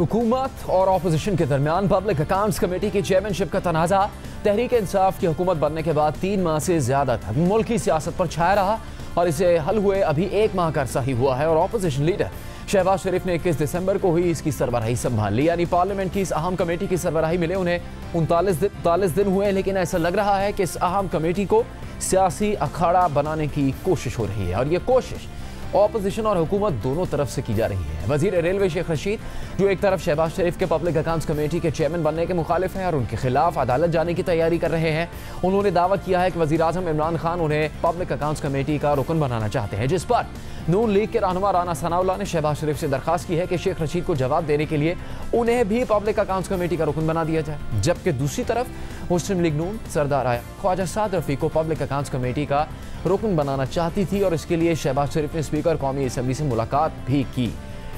हुकूमत और ऑपोजिशन के दरमियान पब्लिक अकाउंट्स कमेटी की चेयरमैनशिप का तनाज़ा तहरीक इंसाफ की हुकूमत बनने के बाद 3 माह से ज्यादा तक मुल्की सियासत पर छाया रहा और इसे हल हुए अभी 1 माह का अरसा ही हुआ है और ऑपोजिशन लीडर शहबाज शरीफ ने 21 दिसंबर को ही इसकी सरबराही संभाल ली। यानी पार्लियामेंट की इस अहम कमेटी की सरबराही मिले उन्हें 39 दिन हुए, लेकिन ऐसा लग रहा है कि इस अहम कमेटी को सियासी अखाड़ा बनाने की कोशिश हो रही है और ये कोशिश ऑपोजिशन और हुकूमत दोनों तरफ से की जा रही है। वजीर रेलवे शेख रशीद, जो एक तरफ शहबाज शरीफ के पब्लिक अकाउंट्स कमेटी के चेयरमैन बनने के मुखालिफ हैं और उनके खिलाफ अदालत जाने की तैयारी कर रहे हैं, उन्होंने दावा किया है कि वजीर आजम इमरान खान उन्हें पब्लिक अकाउंट्स कमेटी का रुकन बनाना चाहते हैं, जिस पर नून लीग के रहनुमा राना सनाउल्लाह ने शहबाज शरीफ से दरखास्त की है कि शेख रशीद को जवाब देने के लिए उन्हें भी पब्लिक अकाउंट्स कमेटी का रुकन बना दिया जाए। जबकि दूसरी तरफ मुस्लिम लीग नून सरदार आया ख्वाजा साद रफी को पब्लिक अकाउंट्स कमेटी का रुकन बनाना चाहती थी और इसके लिए शहबाज शरीफ ने स्पीकर कौमी असम्बली से मुलाकात भी की।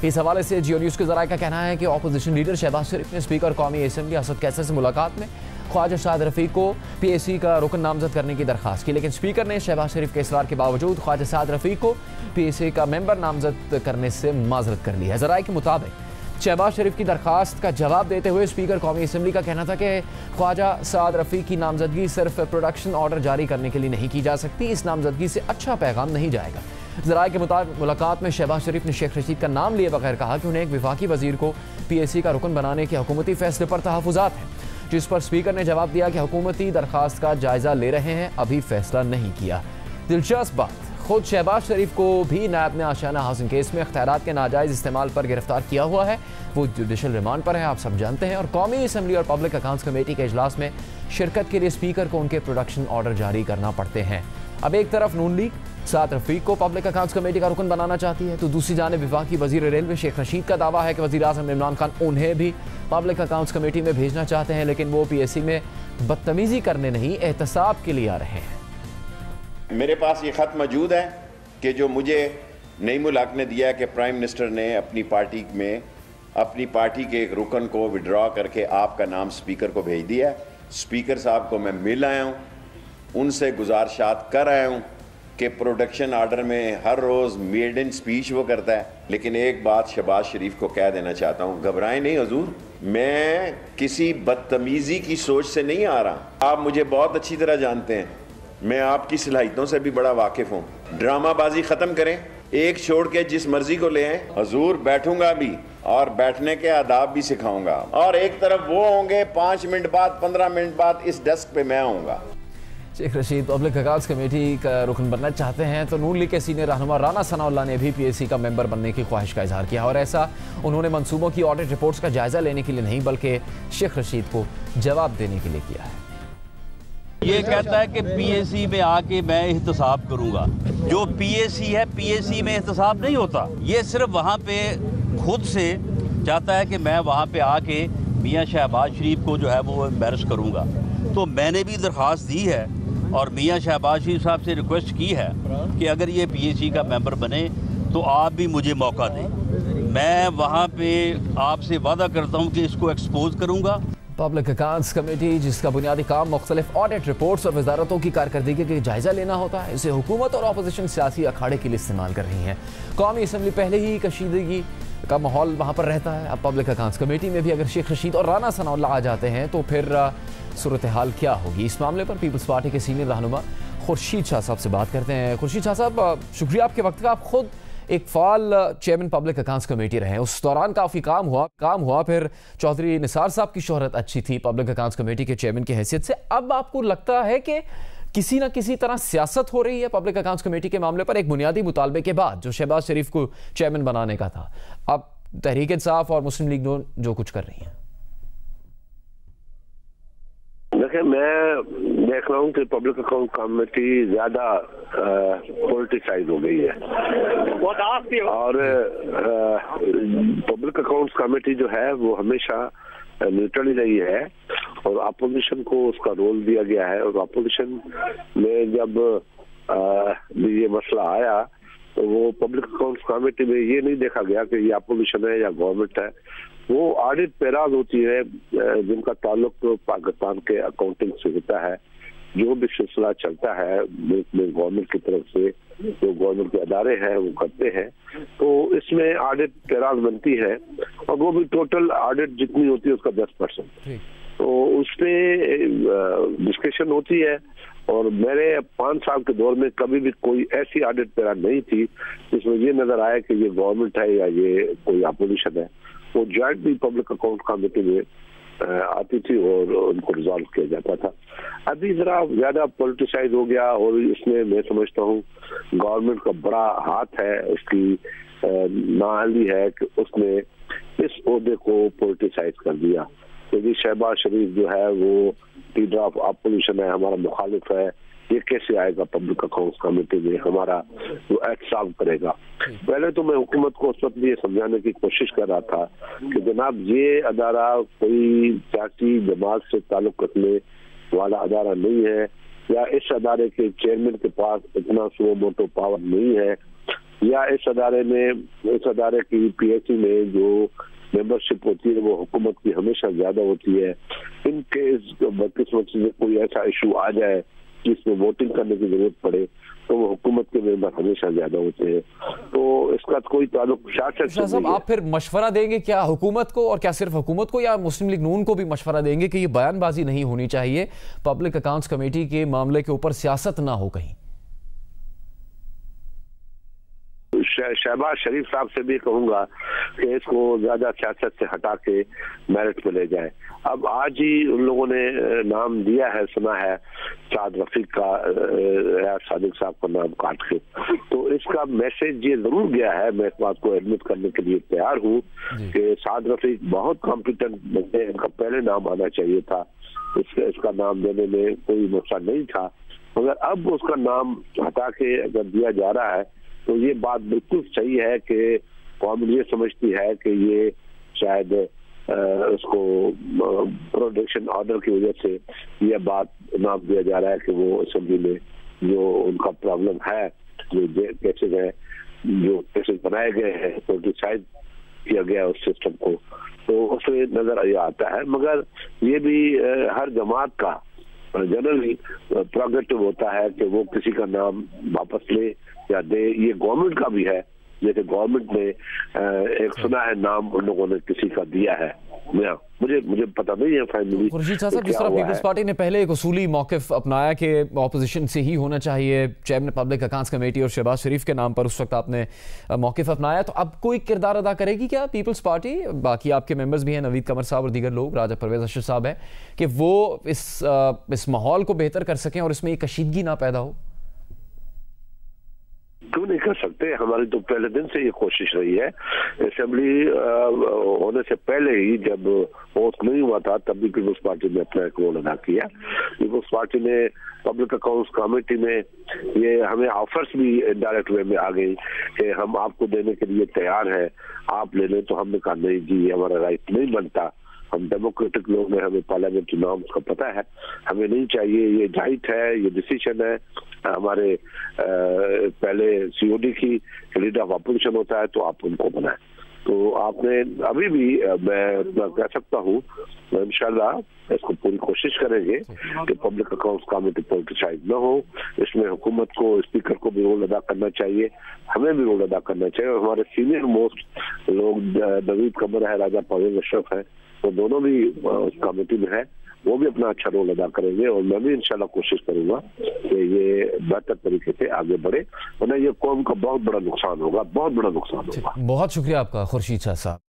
इस हवाले से जियो न्यूज़ के ज़राए का कहना है कि ऑपोजिशन लीडर शहबाज शरीफ ने स्पीकर कौमी असम्बली असद कैसर से मुलाकात में ख्वाजा साद रफी को PAC का रुकन नामजद करने की दरखास्त की, लेकिन स्पीकर ने शहबाज शरीफ के इसरार के बावजूद ख्वाजा साद रफी को PAC का मेंबर नामजद करने से माजरत कर ली है। ज़राए के मुताबिक शहबाज शरीफ की दरखास्त का जवाब देते हुए स्पीकर कौमी असम्बली का कहना था कि ख्वाजा साद रफी की नामजदगी सिर्फ प्रोडक्शन ऑर्डर जारी करने के लिए नहीं की जा सकती, इस नामजदगी से अच्छा पैगाम नहीं जाएगा। ज़राए के मुताबिक मुलाकात में शहबाज शरीफ ने शेख रशीद का नाम लिए बगैर कहा कि उन्हें एक वफाकी वजीर को PAC का रुकन बनाने के हुकूमती फैसले पर तहफ़्फ़ुज़ात हैं, जिस पर स्पीकर ने जवाब दिया कि हुकूमती दरखास्त का जायजा ले रहे हैं, अभी फैसला नहीं किया। दिलचस्प बात, खुद शहबाज शरीफ को भी नायब ने आशियाना हाउसिंग केस में इख्तियारात के नाजायज़ इस्तेमाल पर गिरफ्तार किया हुआ है। वो जुडिशल रिमांड पर है, आप सब जानते हैं, और कौमी असम्बली और पब्लिक अकाउंट्स कमेटी के इजलास में शिरकत के लिए स्पीकर को उनके प्रोडक्शन ऑर्डर जारी करना पड़ते हैं। अब एक तरफ नून लीग साद रफीक को पब्लिक अकाउंट्स कमेटी का रुकन बनाना चाहती है, तो दूसरी जानिब वफाकी वजीर रेलवे शेख रशीद का दावा है कि वजीर आज़म इमरान खान उन्हें भी पब्लिक अकाउंट्स कमेटी में भेजना चाहते हैं, लेकिन वो PAC में बदतमीजी करने नहीं, एहतसाब के लिए आ रहे हैं। मेरे पास ये खत मौजूद है कि जो मुझे नई मुल्क ने दिया है कि प्राइम मिनिस्टर ने अपनी पार्टी में अपनी पार्टी के एक रुकन को विड्रॉ करके आपका नाम स्पीकर को भेज दिया है। स्पीकर साहब को मैं मिल आया हूँ, उनसे गुजारिशात कर आया हूँ कि प्रोडक्शन आर्डर में हर रोज़ मेड इन स्पीच वो करता है। लेकिन एक बात शहबाज शरीफ को कह देना चाहता हूँ, घबराएं नहीं हुजूर, मैं किसी बदतमीज़ी की सोच से नहीं आ रहा। आप मुझे बहुत अच्छी तरह जानते हैं, मैं आपकी सलाहियतों से भी बड़ा वाकिफ़ हूँ। ड्रामाबाजी ख़त्म करें, एक छोड़ के जिस मर्जी को ले आएं। हजूर बैठूंगा भी और बैठने के आदाब भी सिखाऊंगा, और एक तरफ वो होंगे 5 मिनट बाद 15 मिनट बाद इस डेस्क पे मैं आऊँगा। Sheikh Rashid public accounts committee का रुकन बनना चाहते हैं, तो नून लीग के सीनियर रहनुमा राना सनाउल्लाह ने भी PAC का मेंबर बनने की ख्वाहिश का इजहार किया और ऐसा उन्होंने मंसूबों की ऑडिट रिपोर्ट्स का जायजा लेने के लिए नहीं बल्कि शेख रशीद को जवाब देने के लिए किया है। ये कहता है कि PAC में आके मैं एहतसाब करूंगा, जो PAC है PAC में एहतसाब नहीं होता। ये सिर्फ वहाँ पे खुद से चाहता है कि मैं वहाँ पे आके मियाँ शहबाज शरीफ को जो है वो एम्बैरस करूंगा। तो मैंने भी दरख्वास्त दी है और मियाँ शहबाज शरीफ साहब से रिक्वेस्ट की है कि अगर ये PAC का मेंबर बने तो आप भी मुझे मौका दें। मैं वहाँ पे आपसे वादा करता हूँ कि इसको एक्सपोज करूँगा। पब्लिक अकाउंट्स कमेटी, जिसका बुनियादी काम मुख्तलिफ ऑडिट रिपोर्ट्स और वजारतों की कारकर्दगी का जायजा लेना होता है, इसे हुकूमत और अपोजिशन सियासी अखाड़े के लिए इस्तेमाल कर रही हैं। कौमी असम्बली पहले ही कशीदगी का माहौल वहाँ पर रहता है, अब पब्लिक अकाउंट्स कमेटी में भी अगर शेख रशीद और राना सनाउल्लाह आ जाते हैं तो फिर सूरत हाल क्या होगी। इस मामले पर पीपल्स पार्टी के सीनियर रहनुमा खुर्शीद शाह साहब से बात करते हैं। खुर्शीद शाह साहब, शुक्रिया आपके वक्त का। आप खुद एक फाल चेयरमैन पब्लिक अकाउंट्स कमेटी रहे, उस दौरान काफ़ी काम हुआ, फिर चौधरी निसार साहब की शोहरत अच्छी थी पब्लिक अकाउंट्स कमेटी के चेयरमैन की हैसियत से। अब आपको लगता है कि किसी न किसी तरह सियासत हो रही है पब्लिक अकाउंट्स कमेटी के मामले पर, एक बुनियादी मुतालबे के बाद जो शहबाज शरीफ को चेयरमैन बनाने का था, अब तहरीक इंसाफ और मुस्लिम लीग जो कुछ कर रही है? देखिए, मैं देख रहा हूँ कि पब्लिक अकाउंट कमेटी ज्यादा पॉलिटिसाइज हो गई है और पब्लिक अकाउंट्स कमेटी जो है वो हमेशा न्यूट्रल ही रही है और अपोजिशन को उसका रोल दिया गया है। और अपोजिशन में जब ये मसला आया तो वो पब्लिक अकाउंट्स कमेटी में ये नहीं देखा गया कि ये अपोजिशन है या गवर्नमेंट है। वो ऑडिट पैराज होती है जिनका ताल्लुक पाकिस्तान के अकाउंटिंग से होता है। जो भी सिलसिला चलता है मुल्क में गवर्नमेंट की तरफ से जो गवर्नमेंट के अदारे हैं वो करते हैं। तो इसमें ऑडिट पैराल बनती है और वो भी टोटल ऑडिट जितनी होती है उसका 10%। तो उस पर डिस्कशन होती है और मेरे 5 साल के दौर में कभी भी कोई ऐसी ऑडिट पैराल नहीं थी जिसमें ये नजर आया कि ये गवर्नमेंट है या ये कोई अपोजिशन है। वो जॉइंटली पब्लिक अकाउंट कमेटी में आती थी और उनको रिजॉल्व किया जाता था। अभी जरा ज्यादा पॉलिटिसाइज हो गया और इसमें मैं समझता हूँ गवर्नमेंट का बड़ा हाथ है, उसकी नाअहली है कि उसने इस ओहदे को पॉलिटिसाइज कर दिया। क्योंकि शहबाज शरीफ जो है वो लीडर ऑफ अपोजिशन है, हमारा मुखालिफ है, ये कैसे आएगा पब्लिक अकाउंट्स कमेटी में, हमारा वो एहतसाब करेगा। पहले तो मैं हुकूमत को उस वक्त ये समझाने की कोशिश कर रहा था कि जनाब ये अदारा कोई सियासी जमात से ताल्लुक रखने वाला अदारा नहीं है, या इस अदारे के चेयरमैन के पास इतना सुओ मोटो पावर नहीं है, या इस अदारे की पीएससी में जो मेंबरशिप होती है वो हुकूमत की हमेशा ज्यादा होती है। इनके बदकिस्मती से कोई ऐसा इशू आ जाए जिसमें वोटिंग करने की जरूरत पड़े तो वो हुकूमत के मेंबर हमेशा ज्यादा होते हैं। तो इसका कोई ताल्लुक शासन से नहीं है। आप फिर मशवरा देंगे क्या हुकूमत को, और क्या सिर्फ हुकूमत को या मुस्लिम लीग नून को भी मशवरा देंगे कि ये बयानबाजी नहीं होनी चाहिए, पब्लिक अकाउंट्स कमेटी के मामले के ऊपर सियासत ना हो कहीं? शहबाज शरीफ साहब से भी कहूंगा कि इसको ज्यादा सियासत से हटा के मेरिट पे ले जाए। अब आज ही उन लोगों ने नाम दिया है, सुना है साद रफीक का या सादिक साहब का नाम काट के, तो इसका मैसेज ये जरूर गया है। मैं इस बात को एडमिट करने के लिए तैयार हूँ कि साद रफीक बहुत कॉम्पिटेंट बंदे, इनका पहले नाम आना चाहिए था, इसका नाम देने में कोई मसला नहीं था। मगर अब उसका नाम हटा के अगर दिया जा रहा है तो ये बात बिल्कुल सही है कि कौम ये समझती है कि ये शायद उसको प्रोटेक्शन ऑर्डर की वजह से यह बात नाम दिया जा रहा है कि वो असेंबली में जो उनका प्रॉब्लम है, जो केसेज है, जो केसेज बनाए गए हैं, पोलिटिसाइज किया गया उस सिस्टम को, तो उसमें नजर आता है। मगर ये भी हर जमात का जनरली प्रोगेटिव होता है कि वो किसी का नाम वापस ले या दे। ये गवर्नमेंट का भी है, जैसे गवर्नमेंट ने एक सुना है नाम उन लोगों ने किसी का दिया है, मुझे पता नहीं है फाइनली। खुर्शीद शाह साहब, जिस तरह पीपल्स पार्टी ने पहले एक उसूली मौकिफ अपनाया कि ऑपोजिशन से ही होना चाहिए चेयरमैन पब्लिक अकाउंट्स कमेटी और शहबाज शरीफ के नाम पर उस वक्त आपने मौकिफ अपनाया, तो अब कोई किरदार अदा करेगी क्या पीपल्स पार्टी? बाकी आपके मेंबर्स भी हैं, नवीद कमर साहब और दीगर लोग, राजा परवेज अशरफ साहब हैं, कि वो इस माहौल को बेहतर कर सकें और इसमें ये कशीदगी ना पैदा हो? क्यों नहीं कर सकते? हमारी तो पहले दिन से ये कोशिश रही है। असेंबली होने से पहले ही जब वोट नहीं हुआ था तब भी पीपल्स पार्टी ने अपना एक रोल अदा किया। पीपल्स पार्टी ने पब्लिक अकाउंट्स कमेटी में ये हमें ऑफर्स भी इनडायरेक्ट वे में आ गई कि हम आपको देने के लिए तैयार हैं, आप ले लें। तो हमने कहा नहीं जी, ये हमारा राइट नहीं बनता, हम डेमोक्रेटिक लोग हैं, हमें पार्लियामेंट्री नॉर्म्स का पता है, हमें नहीं चाहिए, ये राइट है, ये डिसीजन है हमारे पहले सीओडी की लीडर ऑफ अपोजिशन होता है तो आप उनको बनाएं। तो आपने अभी भी मैं कह सकता हूँ इंशाल्लाह इसको पूरी कोशिश करेंगे कि पब्लिक अकाउंट्स कमेटी पॉलिटिसाइज न हो। इसमें हुकूमत को, स्पीकर को भी रोल अदा करना चाहिए, हमें भी रोल अदा करना चाहिए। और हमारे सीनियर मोस्ट लोग नवीद कमर है, राजा परवेज अशरफ है, तो दोनों भी उस कमेटी में है, वो भी अपना अच्छा रोल अदा करेंगे। और मैं भी इंशाल्लाह कोशिश करूंगा कि ये बेहतर तरीके से आगे बढ़े, वरना ये कौम का बहुत बड़ा नुकसान होगा, बहुत बड़ा नुकसान होगा। बहुत शुक्रिया आपका खुर्शीद शाह साहब।